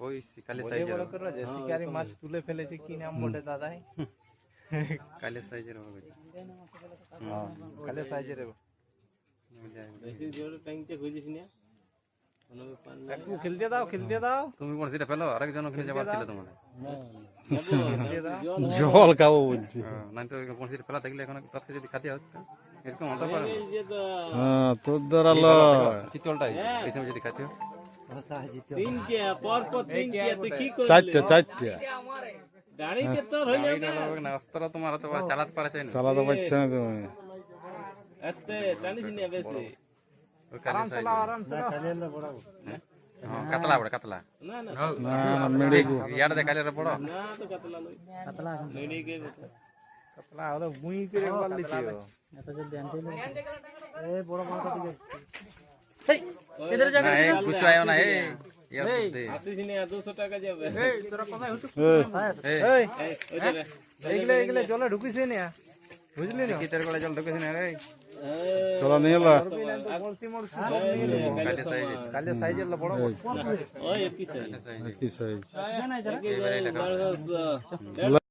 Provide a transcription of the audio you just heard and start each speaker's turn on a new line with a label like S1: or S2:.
S1: ওই কালে
S2: বড়
S1: সাইজের
S2: বড় করে যে শিকারি মাছ তুলে ফেলেছে, কি নাম বটে দাদাই?
S1: কালে সাইজের হবে।
S2: হ্যাঁ, কালে সাইজের একটু খেলতে দাও, খেলতে দাও।
S1: তুমি কোন সেটা ফেলো, আরেকজন ওখানে যাবার ছিল তোমার।
S2: খেলতে দাও।
S3: জল খাবো বলছি।
S1: না তো কোন সেটা ফেলা থাকলে এখন তার যদি খাতে হতো এরকম হতে পারে না।
S3: হ্যাঁ তোর দ্বারা লয়।
S1: চিতলটাই এই সময় যদি খাতে
S3: চারটে চারটে
S1: না অস্ত্র তোমার হতে পারে, চালাতে পারে চাই না।
S3: চালাতে পারছে না তুমি।
S1: ওই কালে
S2: আরাম
S1: সাইজের।
S2: চালাও, আরাম চালাও।
S1: হ্যাঁ, কাতলা বড় কাতলা
S3: না না মেরে গো।
S1: ইয়ার দেখালে রে বড়
S2: কাতলা ওরা বুই করে একবার লিখে
S1: না এই কিছু আয়ো না এই ইয়ার বুদ্ধি
S3: এই
S2: এইগুলো এইগুলো জলে ঢুকিছে না, বুঝলি না?
S1: কিতের গলা জল ঢুকেছে না রে
S3: চলো নিয়ে এলো।
S2: মরসি মরসি সব নিয়ে নেবো।
S1: কালে সাইজের
S2: কালে সাইজের বড় বড়
S1: কালে সাইজের
S3: কি সাইজ
S1: এবারে এটা খাও।